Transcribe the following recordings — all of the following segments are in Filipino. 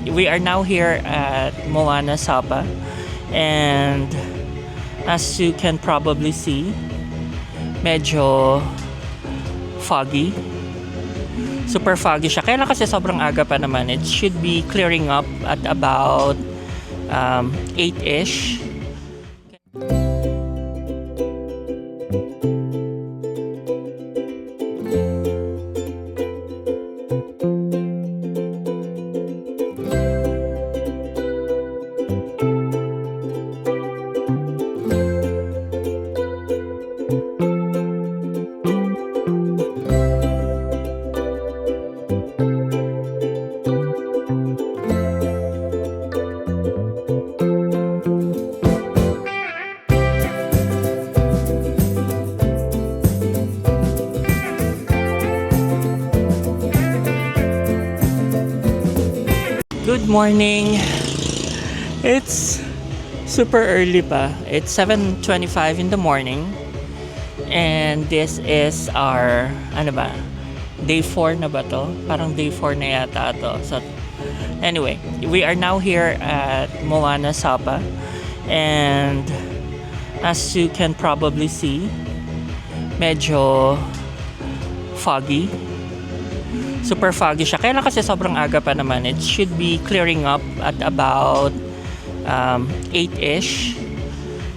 we are now here at Moana Sapa, and as you can probably see, medyo foggy. Super foggy siya. Kaya lang kasi sobrang aga pa naman. It should be clearing up at about 8-ish. Good morning. It's super early pa. It's 7:25 in the morning. And this is our, day 4 na ba to? Parang day 4 na yata to. So, anyway, we are now here at Moana Sapa. And as you can probably see, medyo foggy. Super foggy siya. Kaya lang kasi sobrang aga pa naman. It should be clearing up at about 8-ish.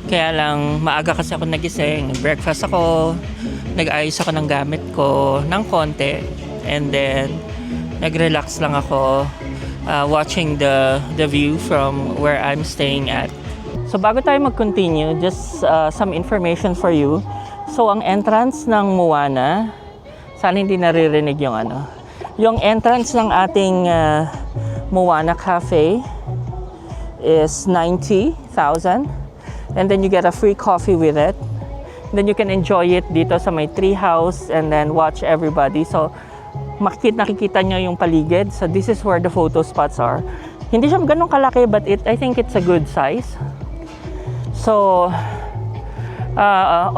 Kaya lang maaga kasi ako nagising. Breakfast ako. Nag-ayos ako ng gamit ko ng konti. And then nag-relax lang ako watching the view from where I'm staying at. So bago tayo mag-continue, just some information for you. So ang entrance ng Moana, sana hindi naririnig yung entrance ng ating Moana Cafe is 90,000, and then you get a free coffee with it. Then you can enjoy it dito sa may tree house and then watch everybody. So nakikita nyo yung paligid. So this is where the photo spots are. Hindi siya ganun kalaki, but I think it's a good size. So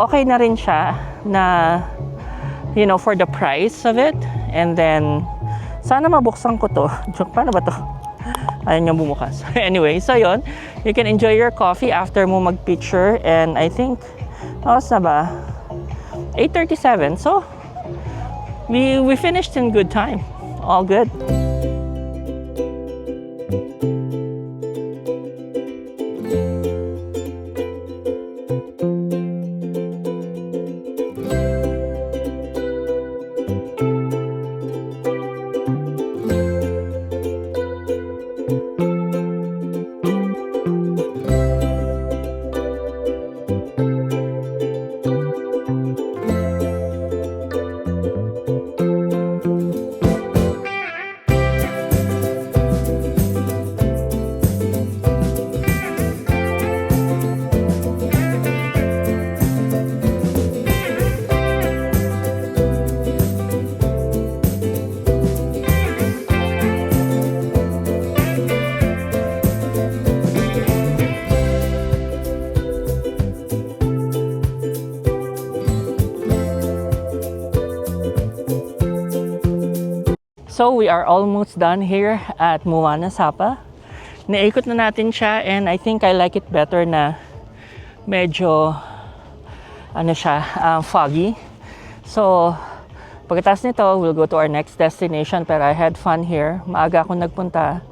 okay na rin siya na for the price of it. And then, sana mabuksan ko to. Paano ba to? Ayaw niya bumukas. Anyway, so yun. You can enjoy your coffee after mo mag-picture. And I think, oras na ba? 8:37. So, we finished in good time. All good. So we are almost done here at Moana Sapa. Naikot na natin siya, and I think I like it better na medyo foggy. So pagkatapos nito, we'll go to our next destination, pero I had fun here. Maaga ako nagpunta.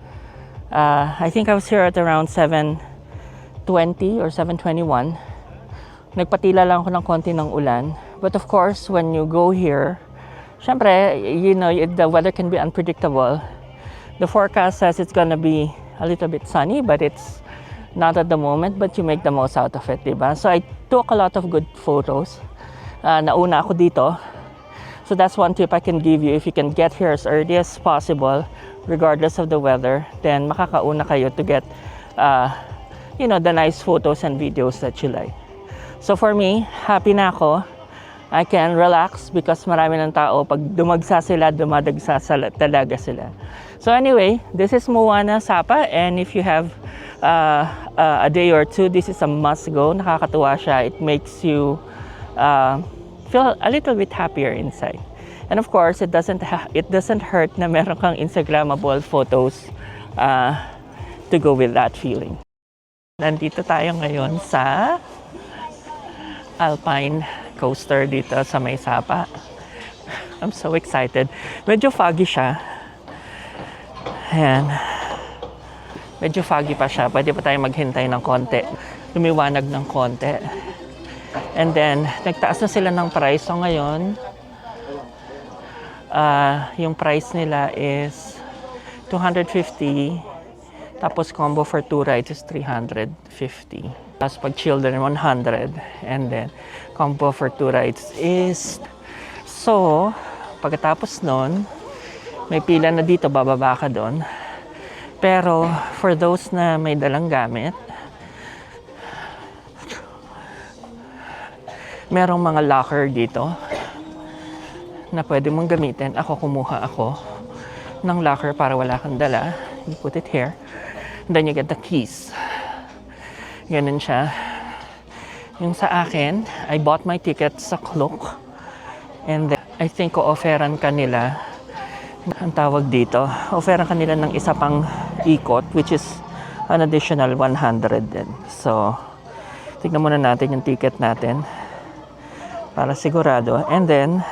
I think I was here at around 7:20 or 7:21. Nagpatila lang ako ng konti ng ulan. But of course, when you go here, syempre, the weather can be unpredictable. The forecast says it's gonna be a little bit sunny, but it's not at the moment, but you make the most out of it, diba? So I took a lot of good photos. Nauna ako dito. So that's one tip I can give you. If you can get here as early as possible, regardless of the weather, then makakauna kayo to get, the nice photos and videos that you like. So for me, happy na ako. I can relax because marami ng tao. Pag dumagsa sila, dumadagsa talaga sila. So anyway, this is Moana Sapa, and if you have a day or two, this is a must go. Nakakatuwa siya. It makes you feel a little bit happier inside. And of course, it doesn't hurt na meron kang Instagrammable photos to go with that feeling. Nandito tayo ngayon sa Alpine Coaster dito sa May Sapa. I'm so excited. Medyo foggy siya. Ayan. Medyo foggy pa siya. Pwede pa tayo maghintay ng konti. Lumiwanag ng konti. And then, nagtaas na sila ng price. So ngayon, yung price nila is $250. Tapos combo for 2 rides is $350. Tapos pag children, $100. And then, combo for 2 rides is... So, pagkatapos nun, may pila na dito, bababa ka doon. Pero, for those na may dalang gamit, merong mga locker dito na pwede mong gamitin. Kumuha ako ng locker para wala kang dala. You put it here. And then you get the keys. Ganun siya. Yung sa akin, I bought my ticket sa Klook. And then, I think offeran kanila, ang tawag dito, offeran kanila ng isa pang ikot, which is an additional 100 din. So, tignan muna natin yung ticket natin para sigurado. And then,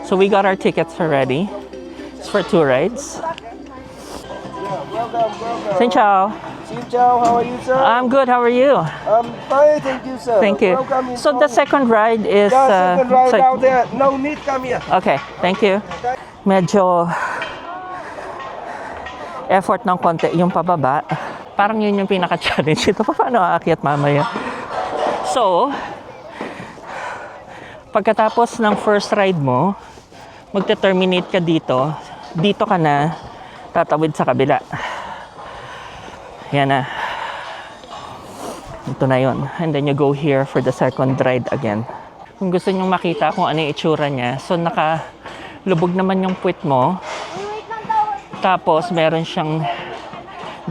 so we got our tickets already. It's for 2 rides. Welcome. Xin chào. Xin chào, how are you, sir? I'm good. How are you? I'm fine, thank you, sir. Thank you. Welcome So the second ride is... second ride so- down there. No need, come here. Okay, thank you. Medyo effort ng konti yung pababa. Parang yun yung pinaka-challenge. Ito pa paano aakyat mamaya. So, pagkatapos ng first ride mo, magte-terminate ka dito. Dito ka na tatawid sa kabila. Yan na. Ito na yun. And then you go here for the second ride again. Kung gusto nyong makita kung ano yung itsura niya, so nakalubog naman yung puwit mo. Tapos meron siyang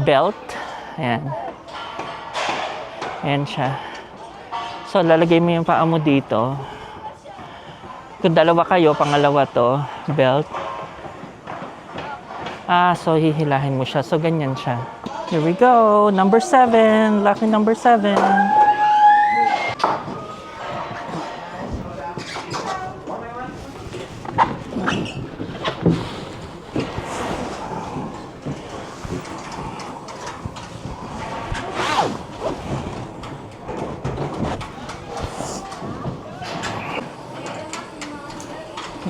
belt. Ayan. Ayan siya. So lalagay mo yung paa mo dito. Kung dalawa kayo, pangalawa to, belt. So hihilahin mo siya. So ganyan siya. Here we go. Number 7. Lucky number 7.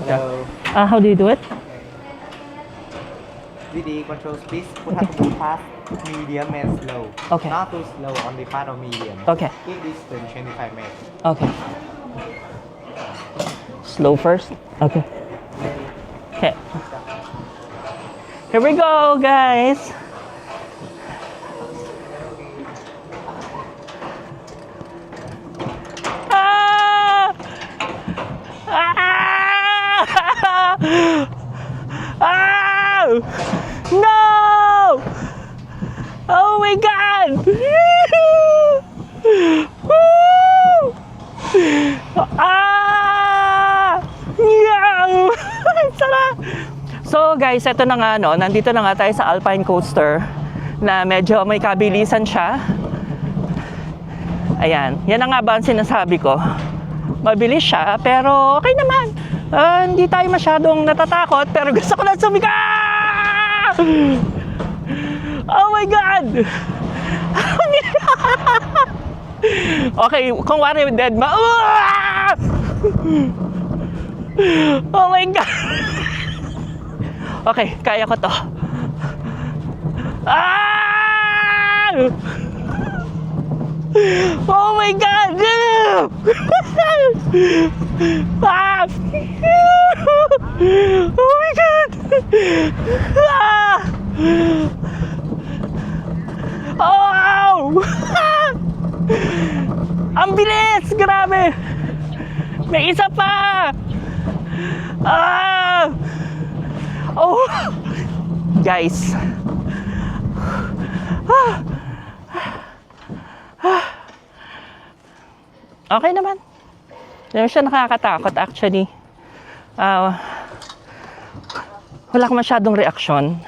Hello. How do you do it? With the control speed, put up to fast, medium, and slow. Okay. Not too slow, only fast or medium. Okay. Keep distance 25 meters. Okay. Slow first. Okay. Okay. Here we go, guys. Ah! Ah! Ah! No! Oh my God! Woo! Ah! Yeah! Sarap! So guys, eto na nga no, nandito na nga tayo sa Alpine Coaster na medyo may kabilisan siya. Ayan, yan na nga ba ang sinasabi ko. Mabilis siya, pero okay naman. Hindi tayo masyadong natatakot, pero gusto ko lang sumigaw! Oh my God! Okay, kung wari dead ma... Oh my God! Okay, kaya ko to. Ah! Oh my God! Ah! Oh my God! Ah! Oh! Ang bilis! Grabe! May isa pa! Ah! Oh! Guys! Ah! Okay naman. Hindi siya nakakatakot actually. Wala akong masyadong reaksyon.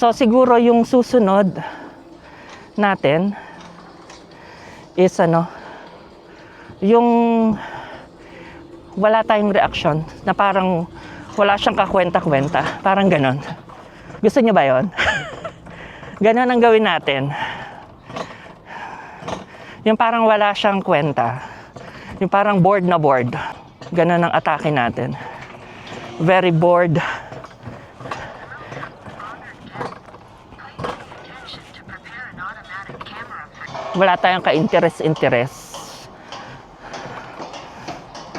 So siguro yung susunod natin is yung wala tayong reaction, na parang wala siyang kakwenta-kwenta, parang ganon. Gusto niyo ba yon? Ganon ang gawin natin. Yung parang wala siyang kwenta, yung parang bored na bored. Ganon ang atake natin. Very bored. Wala tayong ka-interest.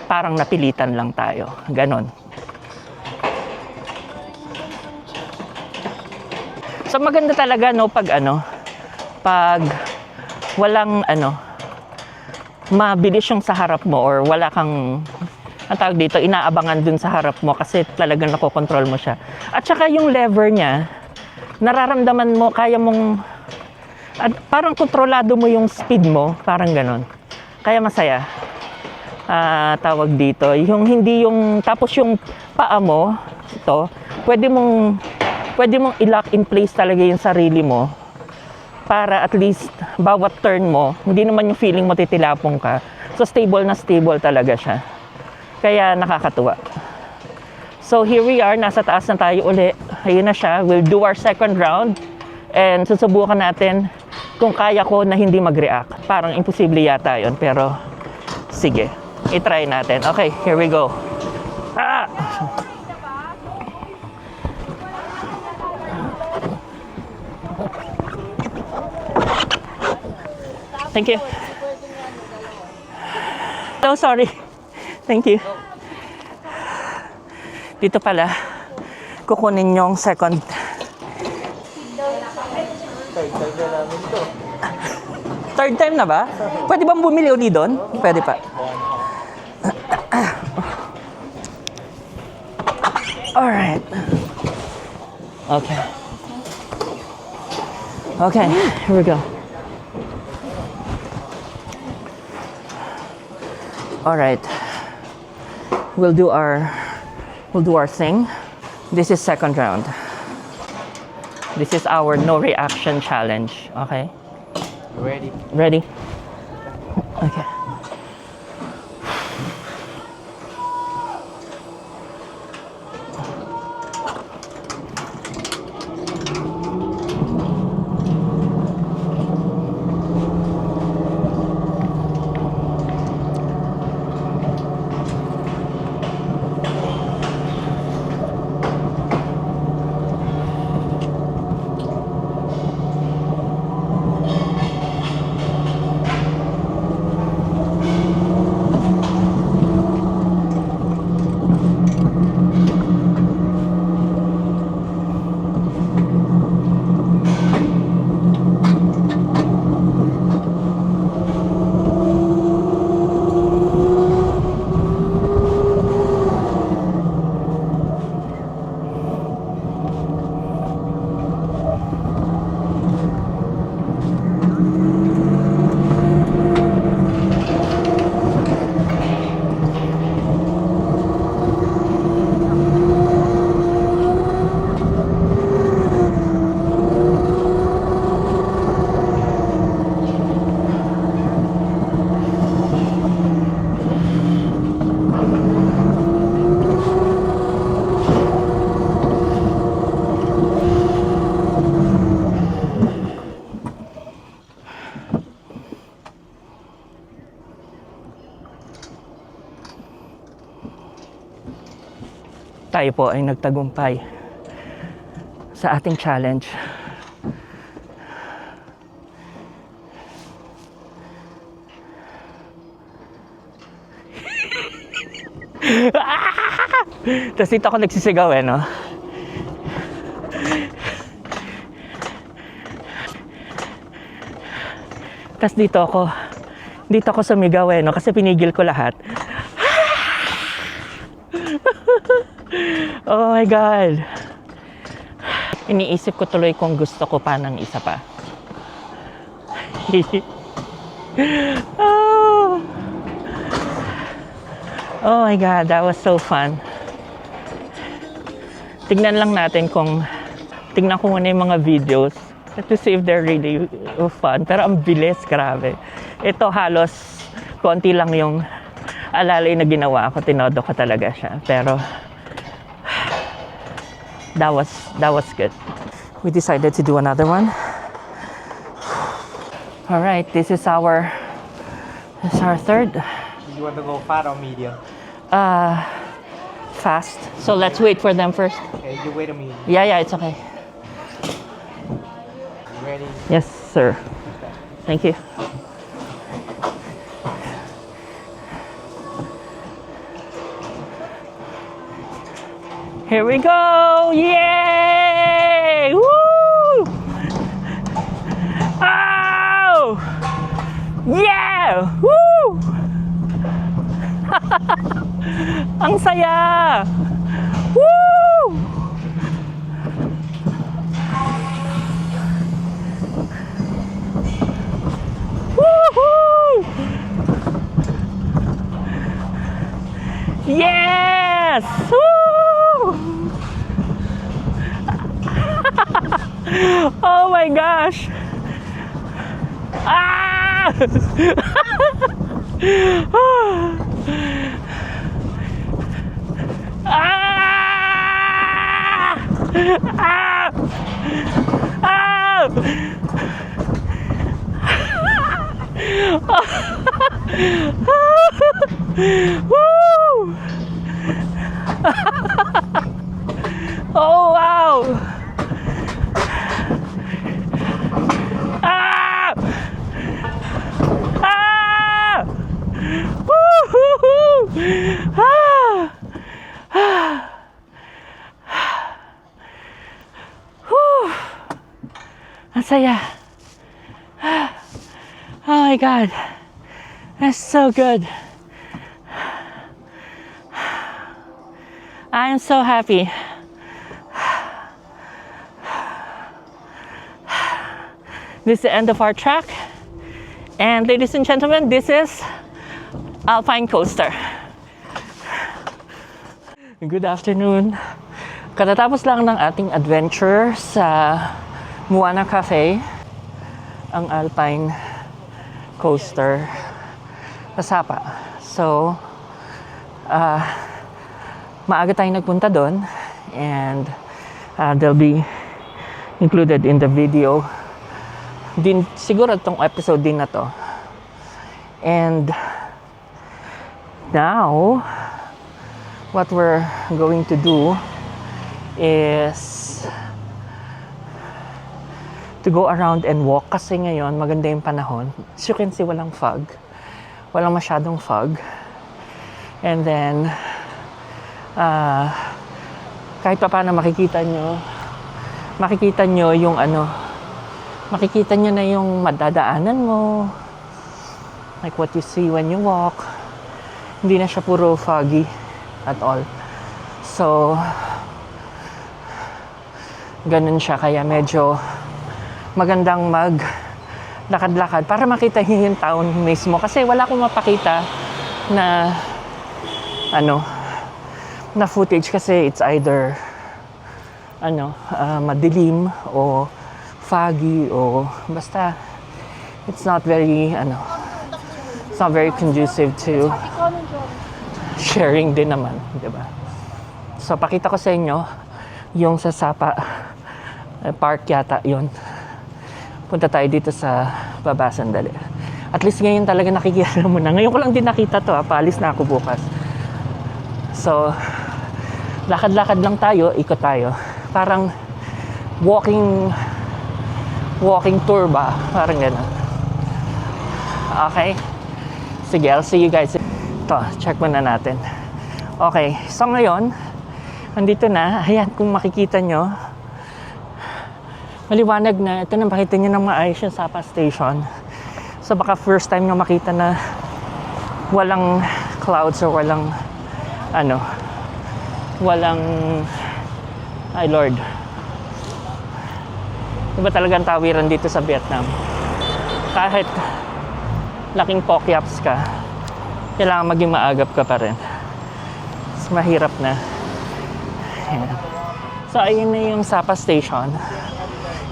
Parang napilitan lang tayo. Ganon. So maganda talaga pag walang mabilis yung sa harap mo, or wala kang ang tawag dito, inaabangan dun sa harap mo kasi talagang nakokontrol mo siya. At saka yung lever niya, nararamdaman mo, kaya mong parang kontrolado mo yung speed mo, parang ganon. Kaya masaya. Tawag dito, yung hindi yung, tapos yung paa mo, ito, pwede mong i-lock in place talaga yung sarili mo para at least bawat turn mo, hindi naman yung feeling mo titilapong ka. So stable na stable talaga siya. Kaya nakakatuwa. So here we are, nasa taas na tayo uli. Ayun na siya, we'll do our second round and susubukan natin kung kaya ko na hindi mag-react. Parang imposible yata yun, pero sige, i-try natin. Okay, here we go. Thank you. Oh, sorry. Thank you. Dito pala, kukunin yung second. Third time na ba? Pwede bang bumili uli doon? Pwede pa. Alright. Okay. Okay, here we go. Alright. We'll do our thing. This is second round. This is our no reaction challenge. Okay? Ready? Ready? Okay. Tayo po ay nagtagumpay sa ating challenge. Tapos dito ako nagsisigaw no? Tapos dito ako sumigaw no? Kasi pinigil ko lahat. Oh my God. Iniisip ko tuloy kung gusto ko pa ng isa pa. Oh my God, that was so fun. Tignan lang natin kung tingnan ko muna yung mga videos to see if they're really fun. Pero ang bilis, grabe. Ito halos konti lang yung alalay na ginawa ko. Tinodo ko talaga siya. Pero that was good. We decided to do another one. All right, this is our third. You want to go fast or medium? Fast. So let's wait for them first. Okay, you wait a minute. Yeah, it's okay. You ready? Yes, sir. Thank you. Here we go! Yay! Woo! Oh! Yeah! Woo! Ang saya! Woo! Woohoo! Yes! Woo! Oh my gosh! Ah! Ah! Ah! Woo! Oh wow! Ah! Ah! Woo-hoo-hoo! Ah! Whew! Ang saya. Oh my God. That's so good. I am so happy. This is the end of our track. And ladies and gentlemen, this is Alpine Coaster. Good afternoon. Katatapos lang ng ating adventure sa Moana Cafe, ang Alpine Coaster sa Sapa. So, maaga tayong nagpunta doon and they'll be included in the video din siguro itong episode din na to. And now what we're going to do is to go around and walk kasi ngayon maganda yung panahon. As you can see, walang fog. Walang masyadong fog. And then kahit pa paano makikita nyo yung makikita nyo na yung madadaanan mo, like what you see when you walk. Hindi na siya puro foggy at all. So ganun siya, kaya medyo magandang lakad-lakad para makita nyo yung town mismo, kasi wala akong mapakita na na footage kasi it's either madilim o foggy o basta it's not very conducive to sharing din naman, di ba? So pakita ko sa inyo yung sa Sapa Park yata yun. Punta tayo dito sa baba sandali. At least ngayon talaga nakikita mo na. Ngayon ko lang din nakita to, paalis na ako bukas. So lakad-lakad lang tayo, ikot tayo. Parang walking tour ba? Parang gano'n. Okay? Sige, I'll see you guys. Ito, check muna natin. Okay, so ngayon, nandito na. Ayan, kung makikita nyo, maliwanag na. Ito na, makita nyo ng maayos yung Sapa Station. So baka first time nyo makita na walang clouds or walang ay Lord. Iba talagang tawiran dito sa Vietnam. Kahit laking pokyaps ka, kailangan maging maagap ka pa rin. Mas mahirap na. Ayan. So, ayun na yung Sapa Station.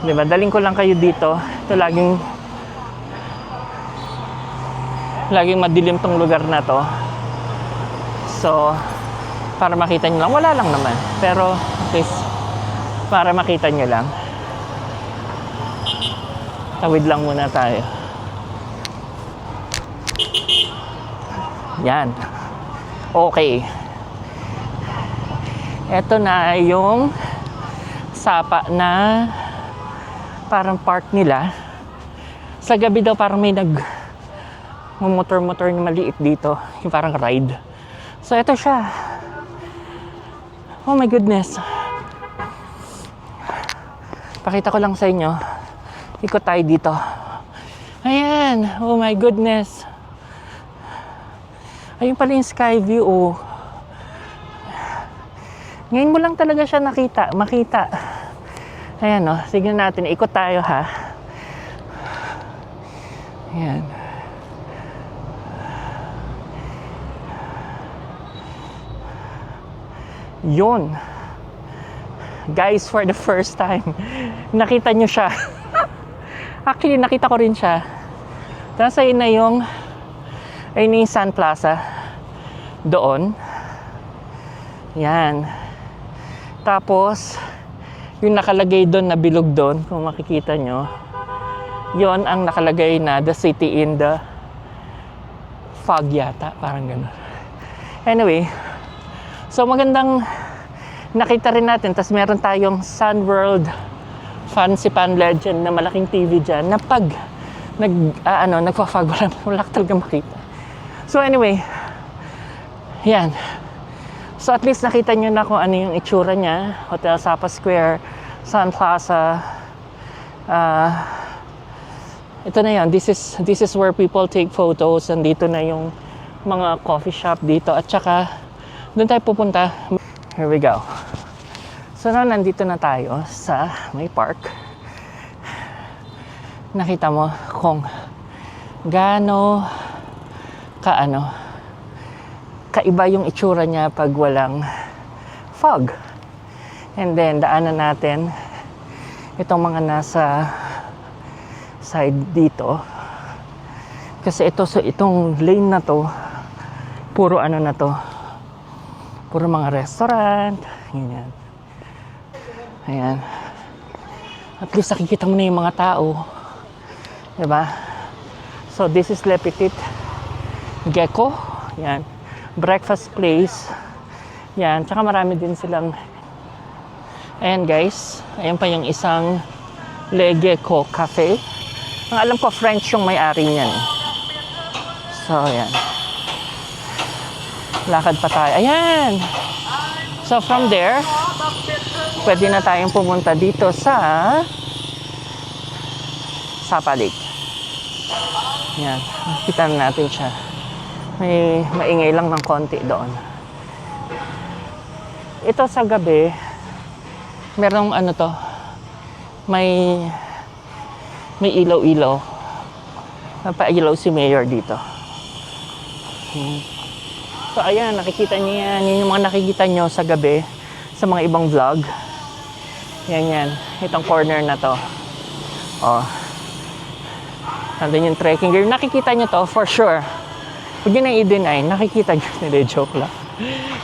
Diba? Daling ko lang kayo dito. Ito laging madilim tong lugar na to. So, para makita nyo lang. Wala lang naman. Pero, at least, para makita nyo lang. Tawid lang muna tayo. Yan. Okay. Ito na yung Sapa na parang park nila. Sa gabi daw parang may motor-motor na maliit dito. Yung parang ride. So, ito siya. Oh my goodness. Pakita ko lang sa inyo. Ikot tayo dito. Ayan. Oh my goodness. Ayun pala yung sky view. Oh. Ngayon mo lang talaga siya makita. Ayan o. Tignan natin. Ikot tayo ha. Ayan. Yun. Guys, for the first time, nakita nyo siya. Actually, nakita ko rin siya. Tapos ayun na yung Sun Plaza. Doon. Yan. Tapos, yung nakalagay doon na bilog doon, kung makikita nyo, yon ang nakalagay na the city in the fog yata. Parang gano'n. Anyway, so magandang nakita rin natin. Tapos meron tayong Sun World Fancy Pan Legend na malaking TV dyan na pag nagpa-fog, wala talaga makita. So anyway, yan. So at least nakita nyo na kung ano yung itsura niya. Hotel Sapa Square, Sun Plaza. Ito na yan. This is where people take photos. And dito na yung mga coffee shop dito. At saka, doon tayo pupunta. Here we go. So now, nandito na tayo sa may park. Nakita mo kung gaano kaiba yung itsura niya pag walang fog. And then, daanan natin itong mga nasa side dito. Kasi itong lane na to, puro na to. Puro mga restaurant. Ganyan. Ayan. At least nakikita mo na yung mga tao. Diba? So, this is Le Petit Gecko. Yan. Breakfast place. Yan. Tsaka marami din silang. Ayan guys. Ayan pa yung isang Le Gecko Cafe. Ang alam ko, French yung may-ari niyan. So, ayan. Lakad pa tayo. Ayan. So, from there, pwede na tayong pumunta dito sa Sapa Lake. Ayan. Kita na natin siya. May maingay lang ng konti doon. Ito sa gabi, merong may ilaw-ilaw. Napailaw si Mayor dito. So ayan, nakikita niyo yan. Yan yung mga nakikita nyo sa gabi sa mga ibang vlog. Yan. Itong corner na to. Oh. Nandun yung trekking gear. Nakikita nyo to for sure. Huwag nyo na i-deny. Nakikita nyo. Hindi, joke lang.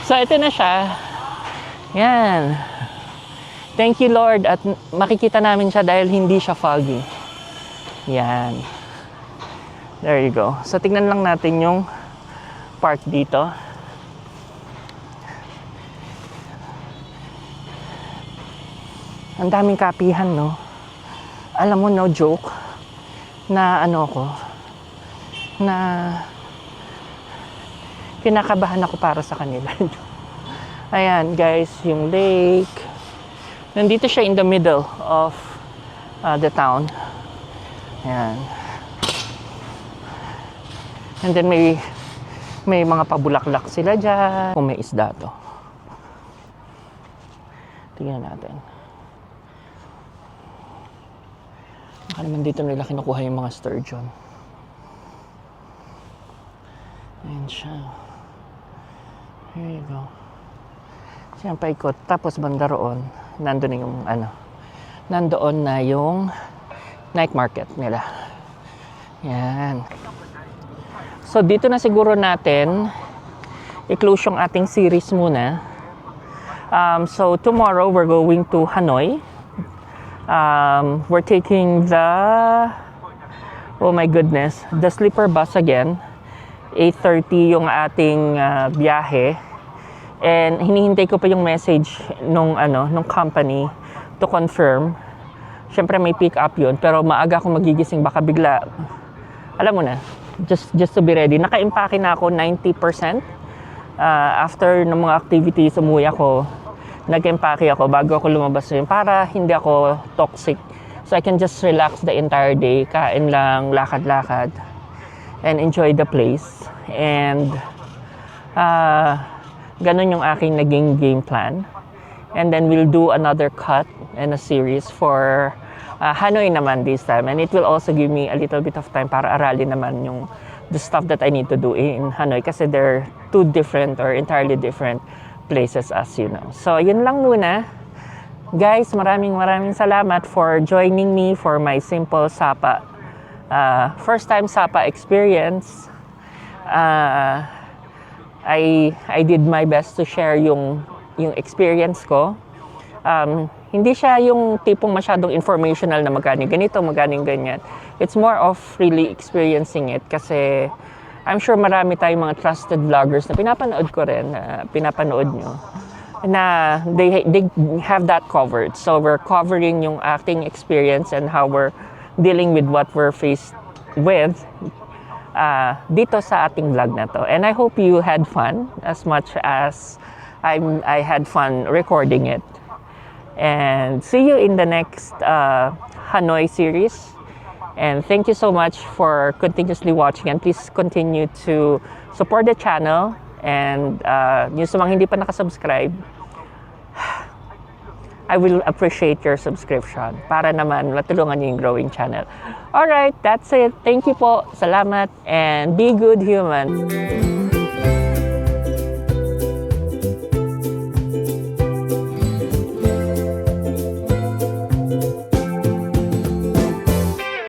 So, ito na siya. Yan. Thank you, Lord. At makikita namin siya dahil hindi siya foggy. Yan. There you go. So, tignan lang natin yung park dito. Ang daming kapihan, no? Alam mo, no joke, na kinakabahan ako para sa kanila. Ayan, guys, yung lake. Nandito siya in the middle of the town. Ayan. And then may mga pabulaklak sila dyan. Kung may isda to. Tingnan natin. Baka naman dito nila kinukuha yung mga sturgeon. Ayan siya. Here you go. Siya paikot. Tapos banda roon. nandoon na yung nandoon na yung night market nila. Yan. So dito na siguro natin i-close yung ating series muna. So tomorrow we're going to Hanoi. We're taking the, oh my goodness, the sleeper bus again. 8:30 yung ating biyahe. And hinihintay ko pa yung message nung company to confirm. Syempre may pick up yun, pero maaga akong magigising, baka bigla, alam mo na, just to be ready. Naka-impake na ako 90%. After ng mga activities, umuwi ako, nag-impake ako bago ako lumabas yun para hindi ako toxic. So I can just relax the entire day, kain lang, lakad-lakad, and enjoy the place. And ganun yung aking naging game plan. And then we'll do another cut and a series for Hanoi naman this time. And it will also give me a little bit of time para aralin naman yung the stuff that I need to do in Hanoi kasi they're two different or entirely different places, as you know. So yun lang muna. Guys, maraming salamat for joining me for my simple Sapa first time Sapa experience. I did my best to share yung experience ko. Hindi siya yung tipong masyadong informational na magaling ganito, magaling ganyan. It's more of really experiencing it kasi I'm sure marami tayong mga trusted vloggers na pinapanood ko rin, pinapanood nyo, na they have that covered. So we're covering yung acting experience and how we're dealing with what we're faced with dito sa ating vlog na to. And I hope you had fun as much as I had fun recording it. And see you in the next Hanoi series. And thank you so much for continuously watching. And please continue to support the channel. And yung sa mga hindi pa nakasubscribe, I will appreciate your subscription para naman matulungan niyo yung growing channel. Alright, that's it. Thank you po. Salamat. And be good human.